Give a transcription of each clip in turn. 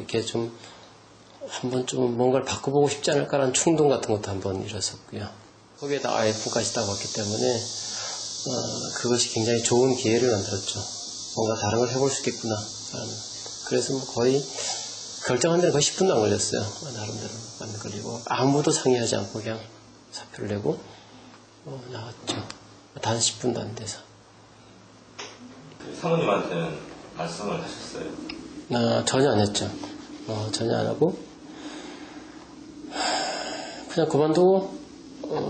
이렇게 좀 한번 좀 뭔가를 바꿔보고 싶지 않을까라는 충동 같은 것도 한번 일었었고요. 거기에다 IF까지 딱 왔기 때문에 그것이 굉장히 좋은 기회를 만들었죠. 뭔가 다른 걸 해볼 수 있겠구나. 그래서 뭐 거의 결정한 데는 거의 10분도 안 걸렸어요. 나름대로 안 걸리고 아무도 상의하지 않고 그냥 사표를 내고 나왔죠. 단 10분도 안 돼서. 사모님한테는 말씀을 하셨어요? 전혀 안 했죠. 전혀 안 하고 그냥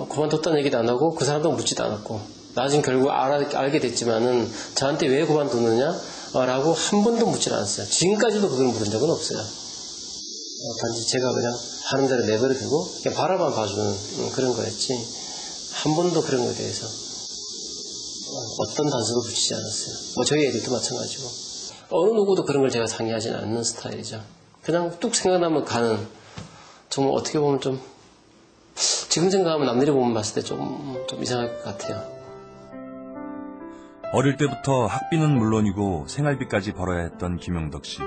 그만뒀다는 얘기도 안 하고 그 사람도 묻지도 않았고 나중에 결국 알게 됐지만은 저한테 왜 그만두느냐라고 한 번도 묻질 않았어요. 지금까지도 그걸 물은 적은 없어요. 단지 제가 그냥 하는 대로 내버려두고 그냥 바라만 봐주는 그런 거였지 한 번도 그런 거에 대해서 어떤 단서도 붙이지 않았어요. 뭐 저희 애들도 마찬가지고 어느 누구도 그런 걸 제가 상의하지는 않는 스타일이죠. 그냥 뚝 생각나면 가는 정말 어떻게 보면 좀 지금 생각하면 남들이 보면 봤을 때 좀 이상할 것 같아요. 어릴 때부터 학비는 물론이고 생활비까지 벌어야 했던 김용덕 씨.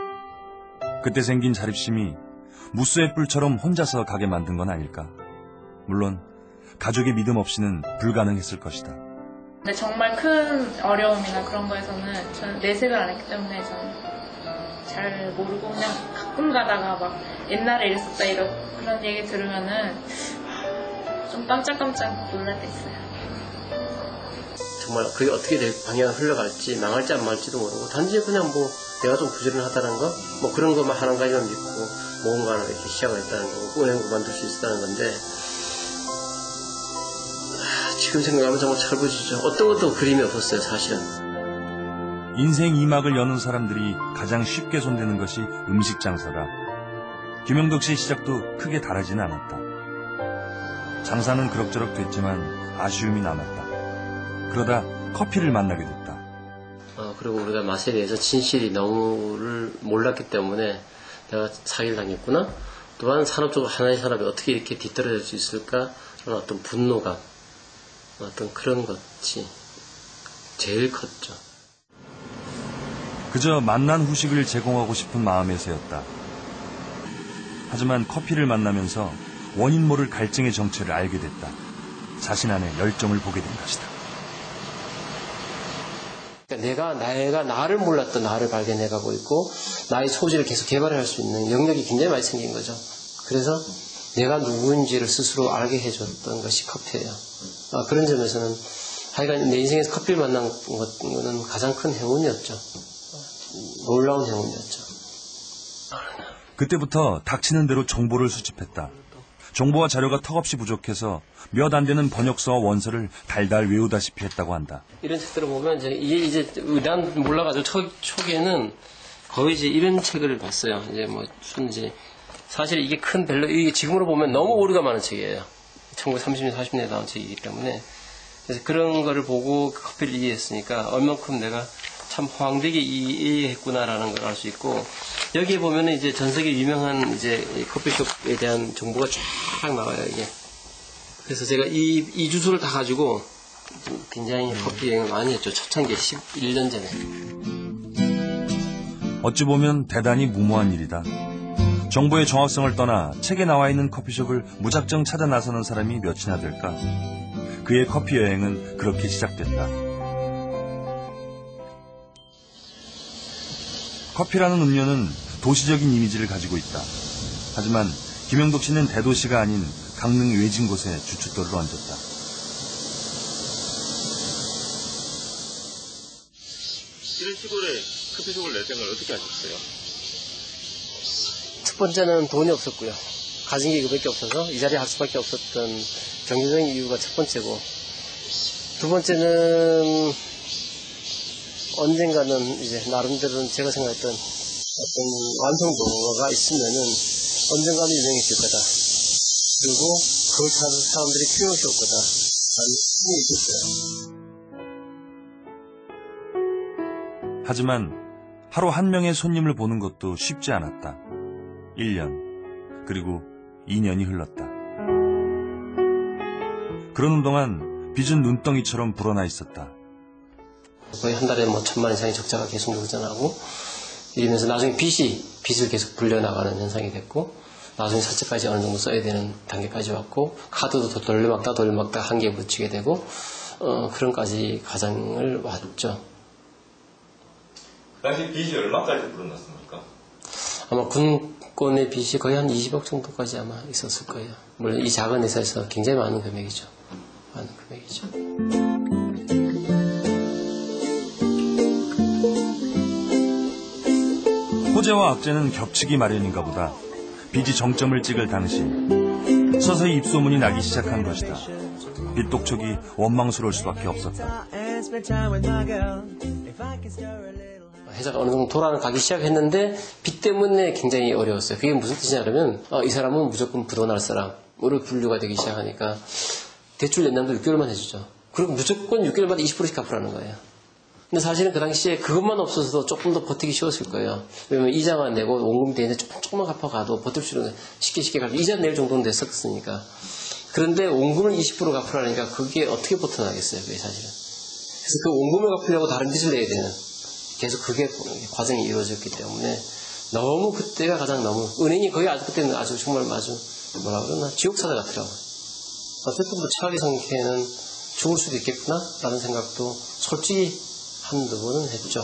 그때 생긴 자립심이 무쇠의 뿔처럼 혼자서 가게 만든 건 아닐까. 물론 가족의 믿음 없이는 불가능했을 것이다. 근데 정말 큰 어려움이나 그런 거에서는 저는 내색을 안 했기 때문에 저는 잘 모르고 그냥 가끔 가다가 막 옛날에 이랬었다 그런 얘기 들으면은 좀 깜짝깜짝 놀랄 때 있어요. 정말 그게 어떻게 될 방향을 흘러갈지 망할지 안 망할지도 모르고 단지 그냥 뭐 내가 좀 부지런하다는 거 뭐 그런 것만 하는 가지만 믿고 뭔가를 이렇게 시작을 했다는 거고 은행 그만둘 수 있었다는 건데 지금 생각하면 정말 철부지죠. 어떤 것도 그림이 없었어요 사실은. 인생 2막을 여는 사람들이 가장 쉽게 손대는 것이 음식 장사다. 김용덕 씨의 시작도 크게 다르진 않았다. 장사는 그럭저럭 됐지만 아쉬움이 남았다. 그러다 커피를 만나게 됐다. 그리고 우리가 맛에 대해서 진실이 너무를 몰랐기 때문에 내가 사기를 당했구나. 또한 산업적으로 하나의 산업이 어떻게 이렇게 뒤떨어질 수 있을까 그런 어떤 분노감, 어떤 그런 것이 제일 컸죠. 그저 맛난 후식을 제공하고 싶은 마음에서였다. 하지만 커피를 만나면서 원인 모를 갈증의 정체를 알게 됐다. 자신 안에 열정을 보게 된 것이다. 그러니까 내가 나를 몰랐던 나를 발견해가고 있고 나의 소질을 계속 개발할 수 있는 영역이 굉장히 많이 생긴 거죠. 그래서 내가 누구인지를 스스로 알게 해줬던 것이 커피예요. 그런 점에서는 하여간 내 인생에서 커피를 만난 것은 가장 큰 행운이었죠. 놀라운 행운이었죠. 그때부터 닥치는 대로 정보를 수집했다. 정보와 자료가 턱없이 부족해서 몇 안 되는 번역서와 원서를 달달 외우다시피 했다고 한다. 이런 책들을 보면 이제 난 몰라가지고 초기에는 거의 이제 이런 책을 봤어요. 이제 뭐 이제 사실 이게 이게 지금으로 보면 너무 오류가 많은 책이에요. 1930년 40년에 나온 책이기 때문에 그래서 그런 거를 보고 커피를 이해했으니까 얼만큼 내가 참 호황되게 이해했구나라는 걸 알 수 있고 여기에 보면은 이제 전 세계 유명한 이제 커피숍에 대한 정보가 쫙 나와요 이게. 그래서 제가 이 주소를 다 가지고 굉장히 커피 여행을 많이 했죠. 초창기에 11년 전에. 어찌 보면 대단히 무모한 일이다. 정보의 정확성을 떠나 책에 나와 있는 커피숍을 무작정 찾아 나서는 사람이 몇이나 될까. 그의 커피 여행은 그렇게 시작됐다. 커피라는 음료는 도시적인 이미지를 가지고 있다. 하지만 김용덕 씨는 대도시가 아닌 강릉 외진 곳에 주춧돌을 얹었다. 이런 시골에 커피숍을 낼 생각을 어떻게 하셨어요? 첫 번째는 돈이 없었고요. 가진 게 이거밖에 없어서 이 자리에 할 수밖에 없었던 경제적인 이유가 첫 번째고 두 번째는 언젠가는 이제 나름대로는 제가 생각했던 어떤 완성도가 있으면은 언젠가는 유명해질 거다. 그리고 그걸 찾아서 사람들이 필요시 올 거다. 라는 꿈이 있었어요. 하지만 하루 한 명의 손님을 보는 것도 쉽지 않았다. 1년, 그리고 2년이 흘렀다. 그러는 동안 빚은 눈덩이처럼 불어나 있었다. 거의 한 달에 뭐 1,000만 이상의 적자가 계속 늘어나고 이러면서 나중에 빚을 계속 불려나가는 현상이 됐고, 나중에 사채까지 어느 정도 써야 되는 단계까지 왔고, 카드도 돌려막다 한계에 붙이게 되고, 그런까지 과정을 왔죠. 그 당시 빚이 얼마까지 불어났습니까? 아마 군권의 빚이 거의 한 20억 정도까지 아마 있었을 거예요. 물론 이 작은 회사에서 굉장히 많은 금액이죠. 많은 금액이죠. 호재와 악재는 겹치기 마련인가 보다. 빚이 정점을 찍을 당시 서서히 입소문이 나기 시작한 것이다. 빚독촉이 원망스러울 수밖에 없었다. 회사가 어느 정도 돌아가기 시작했는데 빚 때문에 굉장히 어려웠어요. 그게 무슨 뜻이냐면 이 사람은 무조건 부도날 사람으로 분류가 되기 시작하니까 대출 연장도 6개월만 해주죠. 그리고 무조건 6개월마다 20%씩 갚으라는 거예요. 근데 사실은 그 당시에 그것만 없어서도 조금 더 버티기 쉬웠을 거예요. 왜냐면 이자만 내고 원금 대인데 조금만 갚아가도 버틸 수 있는 쉽게 갚고 이자 낼 정도는 됐었으니까. 그런데 원금을 20% 갚으라니까 그게 어떻게 버텨나겠어요, 그게 사실은. 그래서 그 원금을 갚으려고 다른 빚을 내야 되는 계속 그게 과정이 이루어졌기 때문에 너무 그때가 가장 너무 은행이 거의 아주 그때는 아주 정말 아주 뭐라 그러나 지옥사자 같더라고요. 어쨌든 뭐 최악의 상태는 죽을 수도 있겠구나 라는 생각도 솔직히 한두 번은 했죠.